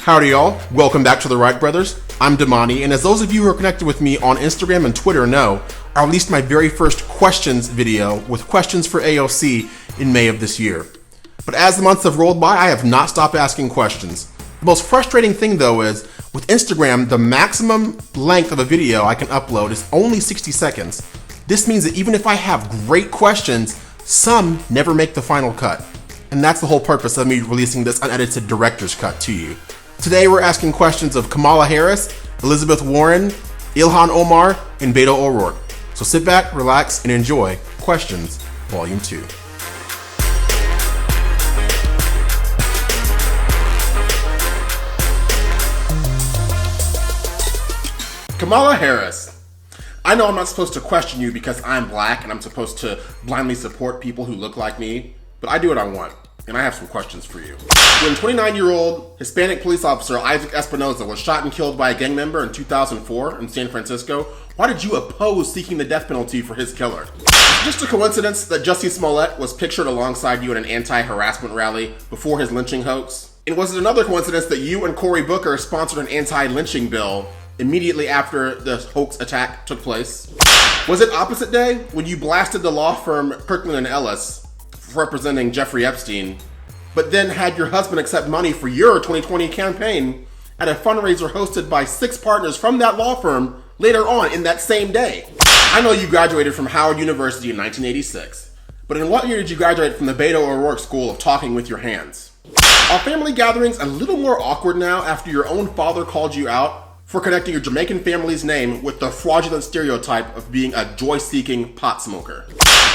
Howdy y'all, welcome back to the Wright Brothers. I'm Damani, and as those of you who are connected with me on Instagram and Twitter know, I released my very first questions video with questions for AOC in May of this year. But as the months have rolled by, I have not stopped asking questions. The most frustrating thing though is, with Instagram, the maximum length of a video I can upload is only 60 seconds. This means that even if I have great questions, some never make the final cut. And that's the whole purpose of me releasing this unedited director's cut to you. Today we're asking questions of Kamala Harris, Elizabeth Warren, Ilhan Omar, and Beto O'Rourke. So sit back, relax, and enjoy Questions Volume 2. Kamala Harris. I know I'm not supposed to question you because I'm black and I'm supposed to blindly support people who look like me, but I do what I want. And I have some questions for you. When 29-year-old Hispanic police officer Isaac Espinoza was shot and killed by a gang member in 2004 in San Francisco, why did you oppose seeking the death penalty for his killer? Is it just a coincidence that Jussie Smollett was pictured alongside you at an anti-harassment rally before his lynching hoax? And was it another coincidence that you and Cory Booker sponsored an anti-lynching bill immediately after the hoax attack took place? Was it opposite day when you blasted the law firm Kirkland & Ellis representing Jeffrey Epstein, but then had your husband accept money for your 2020 campaign at a fundraiser hosted by 6 partners from that law firm later on in that same day? I know you graduated from Howard University in 1986, but in what year did you graduate from the Beto O'Rourke School of Talking with Your Hands? Are family gatherings a little more awkward now after your own father called you out for connecting your Jamaican family's name with the fraudulent stereotype of being a joy-seeking pot smoker?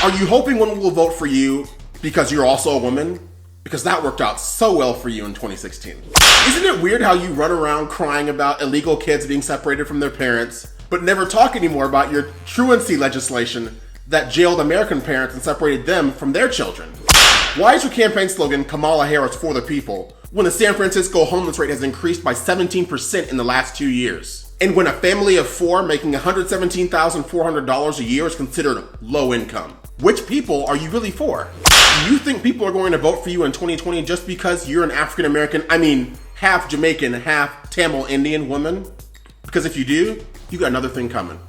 Are you hoping women will vote for you because you're also a woman? Because that worked out so well for you in 2016. Isn't it weird how you run around crying about illegal kids being separated from their parents, but never talk anymore about your truancy legislation that jailed American parents and separated them from their children? Why is your campaign slogan Kamala Harris for the people when the San Francisco homeless rate has increased by 17% in the last 2 years? And when a family of 4 making $117,400 a year is considered low income? Which people are you really for? Do you think people are going to vote for you in 2020 just because you're an African-American, half Jamaican, half Tamil Indian woman? Because if you do, you got another thing coming.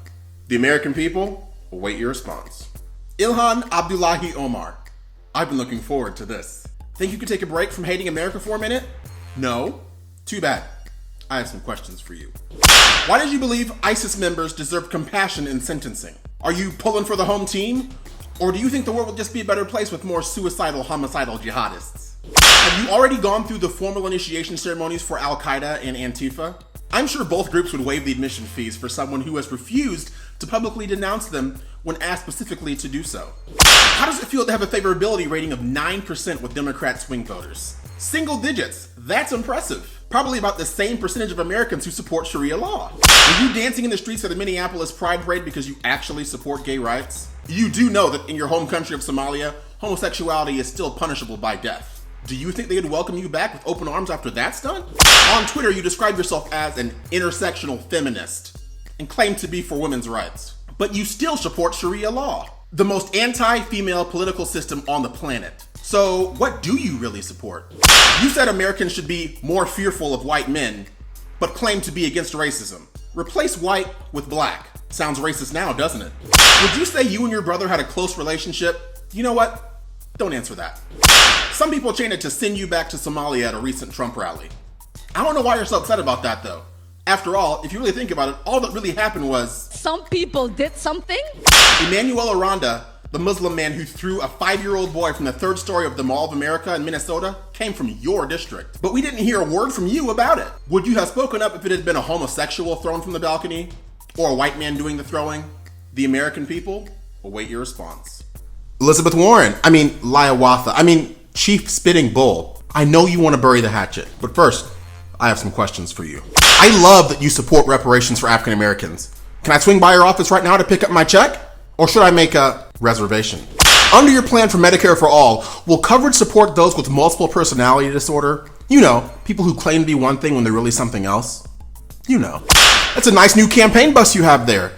The American people will wait your response. Ilhan Abdullahi Omar. I've been looking forward to this. Think you could take a break from hating America for a minute? No? Too bad. I have some questions for you. Why did you believe ISIS members deserve compassion in sentencing? Are you pulling for the home team? Or do you think the world would just be a better place with more suicidal, homicidal jihadists? Have you already gone through the formal initiation ceremonies for Al-Qaeda and Antifa? I'm sure both groups would waive the admission fees for someone who has refused to publicly denounce them when asked specifically to do so. How does it feel to have a favorability rating of 9% with Democrat swing voters? Single digits, that's impressive. Probably about the same percentage of Americans who support Sharia law. Are you dancing in the streets of the Minneapolis Pride Parade because you actually support gay rights? You do know that in your home country of Somalia, homosexuality is still punishable by death. Do you think they'd welcome you back with open arms after that stunt? On Twitter, you describe yourself as an intersectional feminist and claim to be for women's rights. But you still support Sharia law, the most anti-female political system on the planet. So what do you really support? You said Americans should be more fearful of white men, but claim to be against racism. Replace white with black. Sounds racist now, doesn't it? Would you say you and your brother had a close relationship? You know what? Don't answer that. Some people chanted to send you back to Somalia at a recent Trump rally. I don't know why you're so upset about that though. After all, if you really think about it, all that really happened was some people did something. Emmanuel Aranda, the Muslim man who threw a 5-year-old boy from the 3rd story of the Mall of America in Minnesota, came from your district. But we didn't hear a word from you about it. Would you have spoken up if it had been a homosexual thrown from the balcony? Or a white man doing the throwing? The American people will wait your response. Elizabeth Warren, Liawatha, Chief Spitting Bull. I know you want to bury the hatchet, but first, I have some questions for you. I love that you support reparations for African Americans. Can I swing by your office right now to pick up my check? Or should I make a reservation? Under your plan for Medicare for All, will coverage support those with multiple personality disorder? You know, people who claim to be one thing when they're really something else. You know. That's a nice new campaign bus you have there.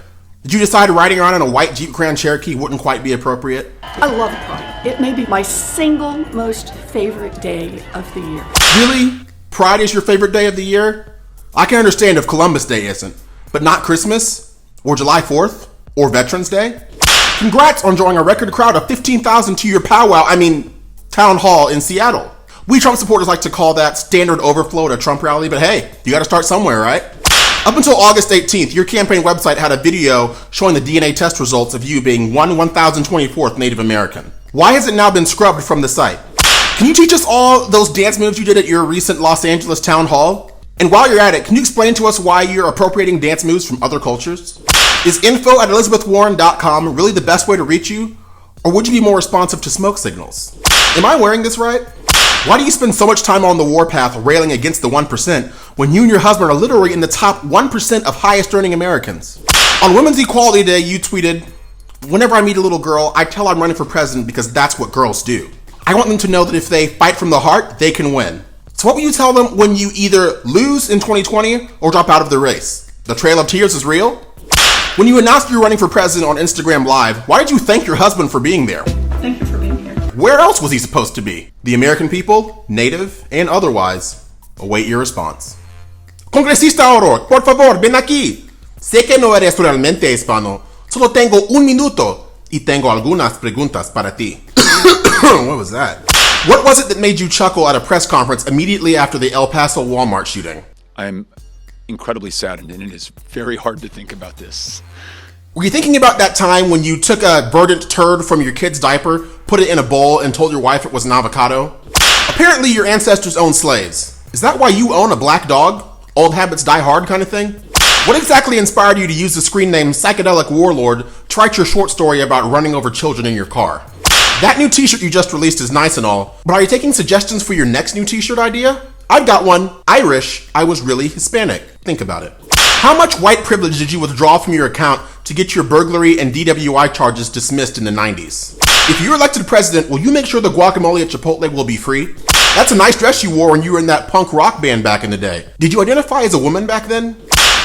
Did you decide riding around in a white Jeep Grand Cherokee wouldn't quite be appropriate? I love Pride. It may be my single most favorite day of the year. Really? Pride is your favorite day of the year? I can understand if Columbus Day isn't, but not Christmas? Or July 4th? Or Veterans Day? Congrats on drawing a record crowd of 15,000 to your town hall in Seattle. We Trump supporters like to call that standard overflow at a Trump rally, but hey, you gotta start somewhere, right? Up until August 18th, your campaign website had a video showing the DNA test results of you being 1,024th Native American. Why has it now been scrubbed from the site? Can you teach us all those dance moves you did at your recent Los Angeles town hall? And while you're at it, can you explain to us why you're appropriating dance moves from other cultures? Is info@elizabethwarren.com really the best way to reach you? Or would you be more responsive to smoke signals? Am I wearing this right? Why do you spend so much time on the warpath railing against the 1% when you and your husband are literally in the top 1% of highest earning Americans? On Women's Equality Day, you tweeted, "Whenever I meet a little girl, I tell her I'm running for president because that's what girls do. I want them to know that if they fight from the heart, they can win." So what will you tell them when you either lose in 2020 or drop out of the race? The Trail of Tears is real? When you announced you were running for president on Instagram Live, why did you thank your husband for being there? Thank you for being here. Where else was he supposed to be? The American people, native and otherwise, await your response. Congresista Oro, por favor, ven aquí. Sé que no eres realmente hispano. Solo tengo un minuto y tengo algunas preguntas para ti. What was that? What was it that made you chuckle at a press conference immediately after the El Paso Walmart shooting? I'm incredibly saddened, and it is very hard to think about this. Were you thinking about that time when you took a verdant turd from your kid's diaper, put it in a bowl, and told your wife it was an avocado? Apparently your ancestors owned slaves. Is that why you own a black dog? Old habits die hard kind of thing? What exactly inspired you to use the screen name Psychedelic Warlord to write your short story about running over children in your car? That new t-shirt you just released is nice and all, but are you taking suggestions for your next new t-shirt idea? I've got one. Irish, I was really Hispanic. Think about it. How much white privilege did you withdraw from your account to get your burglary and DWI charges dismissed in the 90s? If you're elected president, will you make sure the guacamole at Chipotle will be free? That's a nice dress you wore when you were in that punk rock band back in the day. Did you identify as a woman back then?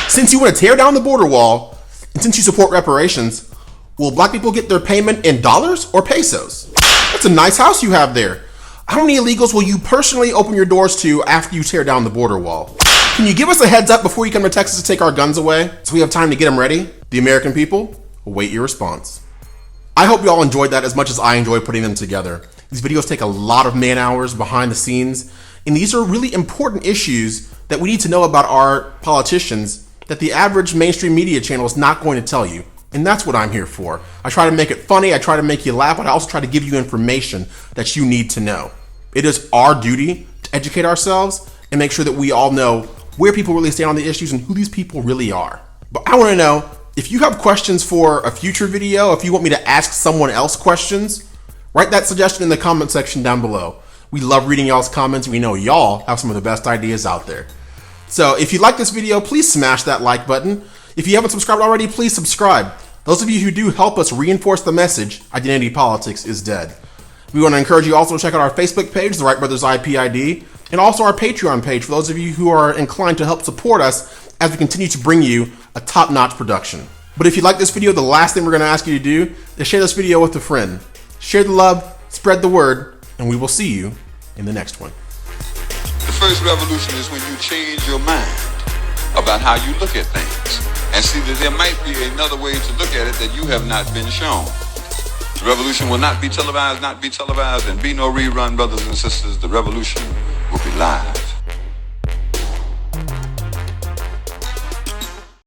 Since you want to tear down the border wall, and since you support reparations, will black people get their payment in dollars or pesos? That's a nice house you have there. How many illegals will you personally open your doors to after you tear down the border wall? Can you give us a heads up before you come to Texas to take our guns away so we have time to get them ready? The American people await your response. I hope you all enjoyed that as much as I enjoy putting them together. These videos take a lot of man hours behind the scenes, and these are really important issues that we need to know about our politicians that the average mainstream media channel is not going to tell you. And that's what I'm here for. I try to make it funny, I try to make you laugh, but I also try to give you information that you need to know. It is our duty to educate ourselves and make sure that we all know where people really stand on the issues and who these people really are. But I want to know, if you have questions for a future video, if you want me to ask someone else questions, write that suggestion in the comment section down below. We love reading y'all's comments, and we know y'all have some of the best ideas out there. So if you like this video, please smash that like button. If you haven't subscribed already, please subscribe. Those of you who do help us reinforce the message, identity politics is dead. We want to encourage you also to check out our Facebook page, The Wright Brothers IPID, and also our Patreon page for those of you who are inclined to help support us as we continue to bring you a top-notch production. But if you like this video, the last thing we're going to ask you to do is share this video with a friend. Share the love, spread the word, and we will see you in the next one. The first revolution is when you change your mind about how you look at things and see that there might be another way to look at it that you have not been shown. The revolution will not be televised, and be no rerun, brothers and sisters. The revolution will be live.